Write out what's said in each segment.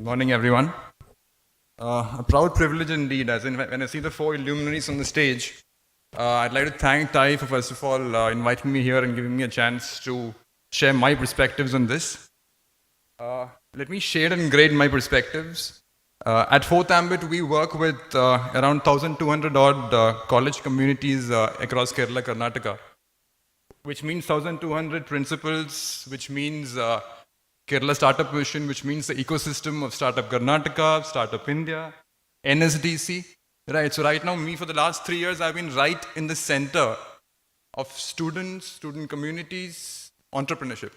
Morning, everyone. A proud privilege indeed, as in when I see the four luminaries on the stage, I'd like to thank Ty for, first of all, inviting me here and giving me a chance to share my perspectives on this. Let me share and grade my perspectives. At 4th Ambit, we work with around 1,200 odd college communities across Kerala, Karnataka, which means 1,200 principals, which means Kerala Startup Mission, which means the ecosystem of Startup Karnataka, Startup India, NSDC. Right, so right now, me for the last 3 years, I've been right in the center of students, student communities, entrepreneurship.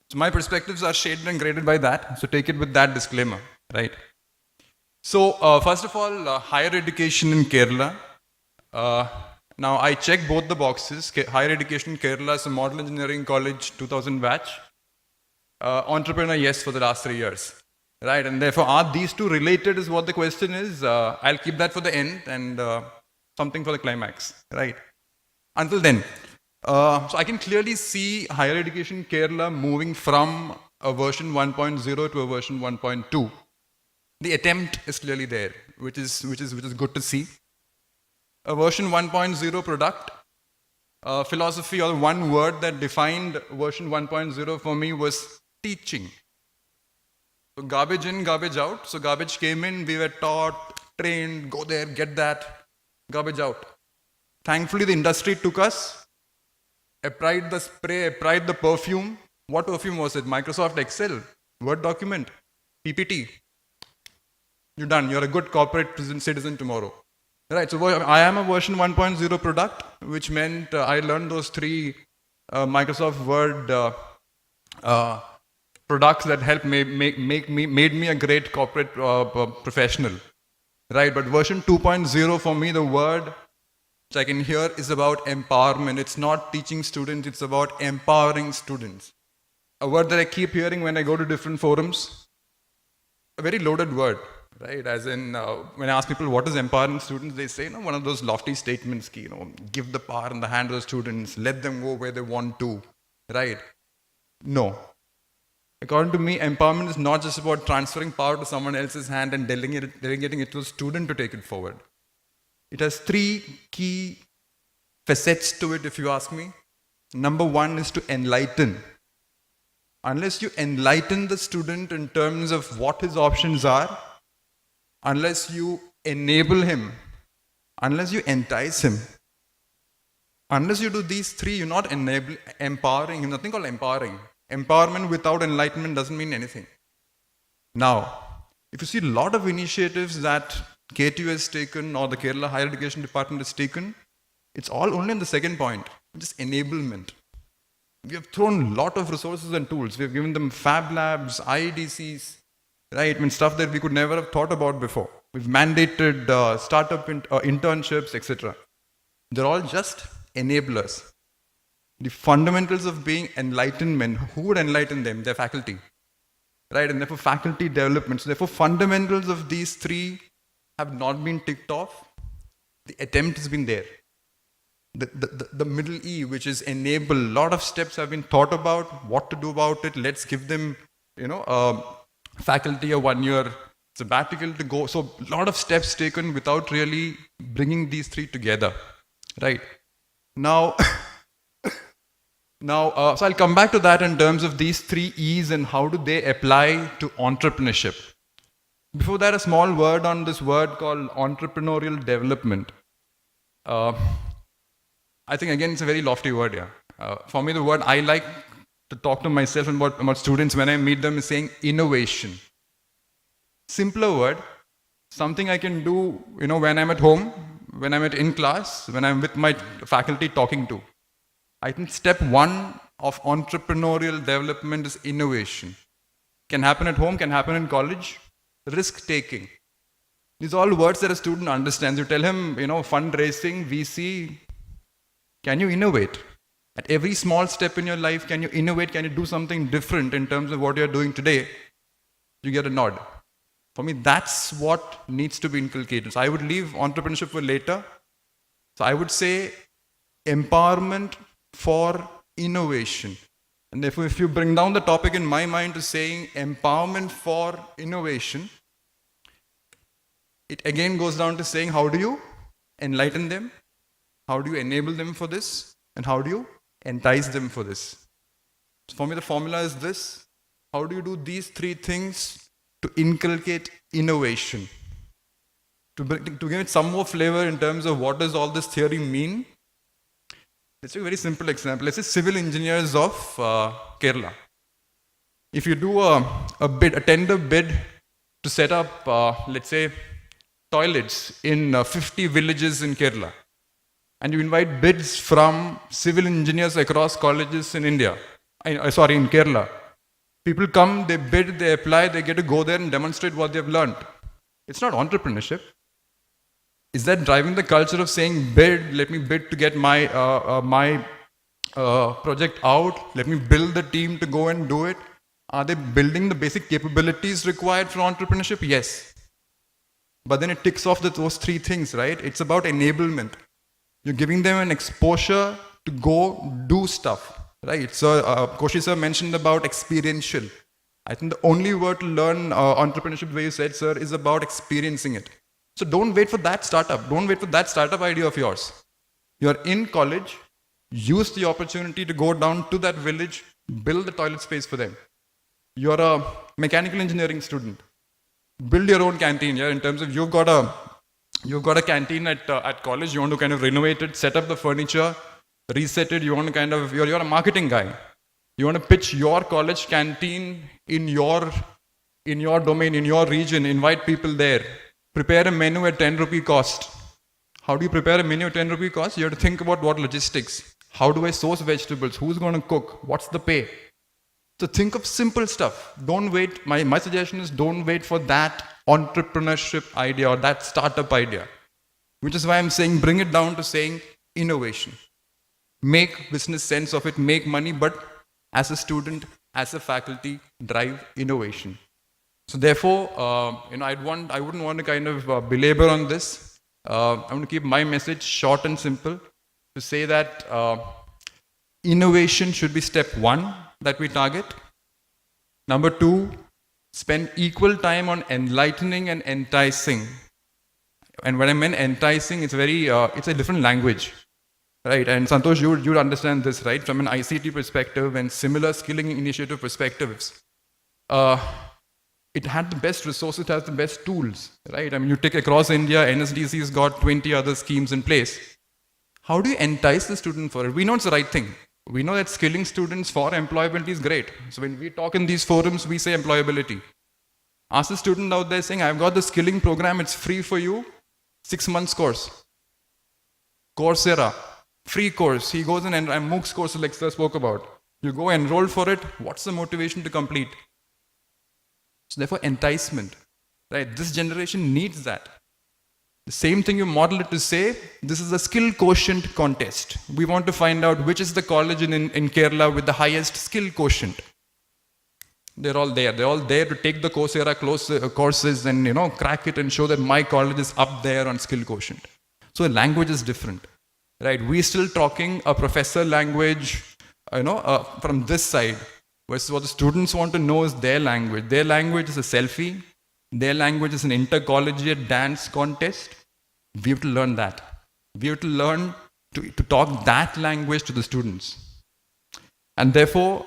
So my perspectives are shaded and graded by that, so take it with that disclaimer, right? So first of all, higher education in Kerala. Now I check both the boxes. Higher education in Kerala is a model engineering college, 2000 batch. Entrepreneur, yes, for the last 3 years. Right, and therefore, are these two related is what the question is. I'll keep that for the end and something for the climax, right? Until then, so I can clearly see higher education Kerala moving from a version 1.0 to a version 1.2. The attempt is clearly there, which is good to see. A version 1.0 product, philosophy, or one word that defined version 1.0 for me was teaching. So garbage in, garbage out. So garbage came in, we were taught, trained, go there, get that, garbage out. Thankfully, the industry took us, applied the spray, applied the perfume. What perfume was it? Microsoft Excel, Word document, PPT. You're done. You're a good corporate citizen tomorrow. Right, so I am a version 1.0 product, which meant I learned those three Microsoft Word products that helped made me a great corporate professional, right? But version 2.0 for me, the word which I can hear is about empowerment. It's not teaching students, it's about empowering students. A word that I keep hearing when I go to different forums, a very loaded word, right? As in, when I ask people what is empowering students, they say, one of those lofty statements, give the power in the hand of the students, let them go where they want to, right? No. According to me, empowerment is not just about transferring power to someone else's hand and delegating it to a student to take it forward. It has three key facets to it, if you ask me. Number one is to enlighten. Unless you enlighten the student in terms of what his options are, unless you enable him, unless you entice him, unless you do these three, you're not empowering him. Nothing called empowering. Empowerment without enlightenment doesn't mean anything. Now, if you see a lot of initiatives that KTU has taken or the Kerala Higher Education Department has taken, it's all only on the second point, which is enablement. We have thrown a lot of resources and tools. We have given them Fab Labs, IEDCs, right? I mean, stuff that we could never have thought about before. We've mandated startup internships, etc. They're all just enablers. The fundamentals of being enlightenment, who would enlighten them? Their faculty, right? And therefore faculty development. So therefore fundamentals of these three have not been ticked off. The attempt has been there. The middle E, which is enable, a lot of steps have been thought about, what to do about it. Let's give them, faculty a 1 year sabbatical to go. So a lot of steps taken without really bringing these three together, right? Now, so I'll come back to that in terms of these three E's and how do they apply to entrepreneurship. Before that, a small word on this word called entrepreneurial development. I think, again, it's a very lofty word, yeah. For me, the word I like to talk to myself and about students when I meet them is saying innovation. Simpler word, something I can do, when I'm at home, when I'm in class, when I'm with my faculty talking to. I think step one of entrepreneurial development is innovation. Can happen at home, can happen in college. Risk-taking. These are all words that a student understands. You tell him, fundraising, VC, can you innovate? At every small step in your life, can you innovate? Can you do something different in terms of what you're doing today? You get a nod. For me, that's what needs to be inculcated. So I would leave entrepreneurship for later. So I would say empowerment for innovation. And therefore, if you bring down the topic in my mind to saying empowerment for innovation, it again goes down to saying how do you enlighten them, how do you enable them for this, and how do you entice them for this. So for me, the formula is this. How do you do these three things to inculcate innovation? To give it some more flavor in terms of what does all this theory mean, let's take a very simple example. Let's say civil engineers of Kerala. If you do a tender bid to set up, let's say, toilets in 50 villages in Kerala, and you invite bids from civil engineers across colleges in India, in Kerala. People come, they bid, they apply, they get to go there and demonstrate what they've learned. It's not entrepreneurship. Is that driving the culture of saying bid, let me bid to get my project out, let me build the team to go and do it? Are they building the basic capabilities required for entrepreneurship? Yes. But then it ticks off those three things, right? It's about enablement. You're giving them an exposure to go do stuff, right? So Koshi sir mentioned about experiential. I think the only word to learn entrepreneurship, the way you said, sir, is about experiencing it. So don't wait for that startup. Don't wait for that startup idea of yours. You're in college. Use the opportunity to go down to that village, build the toilet space for them. You're a mechanical engineering student. Build your own canteen. Yeah, in terms of you've got a canteen at college. You want to kind of renovate it, set up the furniture, reset it. You want to kind of you're a marketing guy. You want to pitch your college canteen in your domain, in your region. Invite people there. Prepare a menu at 10 rupee cost. How do you prepare a menu at 10 rupee cost? You have to think about what logistics. How do I source vegetables? Who's going to cook? What's the pay? So think of simple stuff. Don't wait. My suggestion is don't wait for that entrepreneurship idea or that startup idea. Which is why I'm saying bring it down to saying innovation. Make business sense of it, make money, but as a student, as a faculty, drive innovation. So therefore, I wouldn't want to kind of belabor on this. I want to keep my message short and simple to say that innovation should be step one that we target. Number two, spend equal time on enlightening and enticing. And when I mean enticing, it's a different language, right? And Santosh, you'd understand this, right? From an ICT perspective and similar skilling initiative perspectives. It had the best resources, it has the best tools, right? I mean, you take across India, NSDC's got 20 other schemes in place. How do you entice the student for it? We know it's the right thing. We know that skilling students for employability is great. So when we talk in these forums, we say employability. Ask the student out there saying, I've got the skilling program, it's free for you, 6 months course. Coursera, free course. He goes in and MOOCs course like sir spoke about. You go enroll for it, what's the motivation to complete? So therefore, enticement, right? This generation needs that. The same thing you model it to say, this is a skill quotient contest. We want to find out which is the college in Kerala with the highest skill quotient. They're all there. They're all there to take the Coursera courses and crack it and show that my college is up there on skill quotient. So the language is different, right? We're still talking a professor language, from this side. Versus what the students want to know is their language. Their language is a selfie. Their language is an intercollegiate dance contest. We have to learn that. We have to learn to talk that language to the students. And therefore,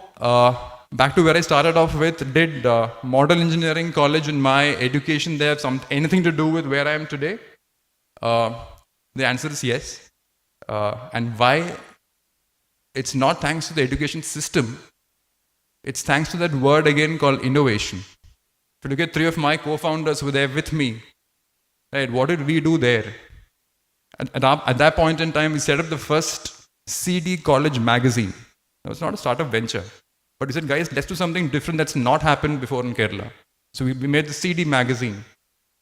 back to where I started off with, did model engineering college in my education there have anything to do with where I am today? The answer is yes. And why? It's not thanks to the education system. It's thanks to that word again called innovation. If you look at 3 of my co-founders who were there with me, right, what did we do there? At that point in time, we set up the first CD college magazine. It was not a startup venture. But we said, guys, let's do something different that's not happened before in Kerala. So we made the CD magazine.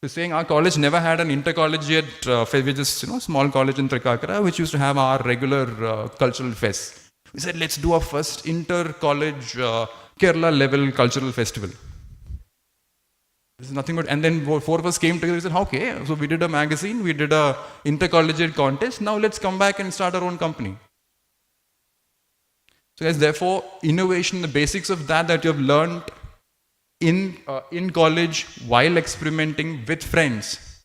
So saying our college never had an intercollegiate, which is small college in Trikakara, which used to have our regular cultural fest. We said, let's do our first inter-college Kerala level cultural festival. This is nothing but, and then 4 of us came together and said, okay, so we did a magazine, we did a intercollegiate contest, now let's come back and start our own company. So guys, therefore, innovation, the basics of that you have learned in college while experimenting with friends.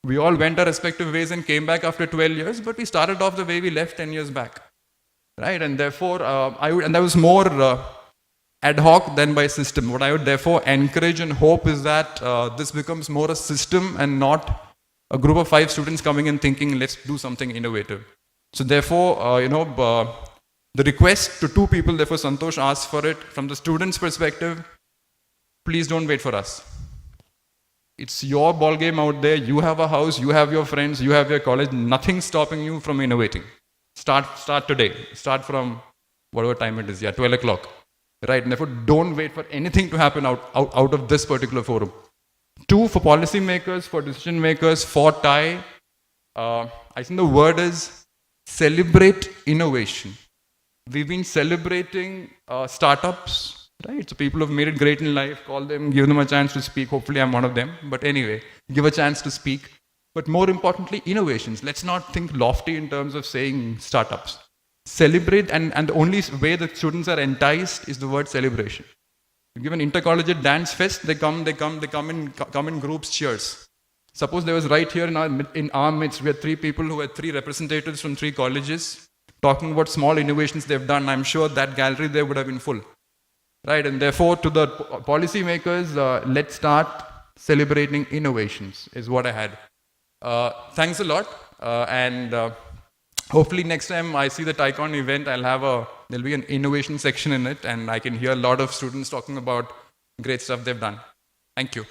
We all went our respective ways and came back after 12 years, but we started off the way we left 10 years back, right? And therefore, and that was more ad hoc than by system. What I would therefore encourage and hope is that this becomes more a system and not a group of 5 students coming and thinking, let's do something innovative. So therefore, the request to 2 people, therefore Santosh asked for it, from the student's perspective, please don't wait for us. It's your ball game out there. You have a house, you have your friends, you have your college. Nothing stopping you from innovating. Start today. Start from whatever time it is. 12 o'clock. Right? And therefore, don't wait for anything to happen out of this particular forum. 2, for policy makers, for decision makers, for TiE, I think the word is celebrate innovation. We've been celebrating startups. Right, so people have made it great in life, call them, give them a chance to speak. Hopefully I'm one of them. But anyway, give a chance to speak. But more importantly, innovations. Let's not think lofty in terms of saying startups. Celebrate, and the only way that students are enticed is the word celebration. You give an intercollegiate dance fest, they come in groups, cheers. Suppose there was right here in our midst, we had 3 people who had 3 representatives from 3 colleges talking about small innovations they've done. I'm sure that gallery there would have been full. Right, and therefore to the policy makers, let's start celebrating innovations is what I had. Thanks a lot, and hopefully next time I see the TiECON event, there'll be an innovation section in it, and I can hear a lot of students talking about great stuff they've done. Thank you.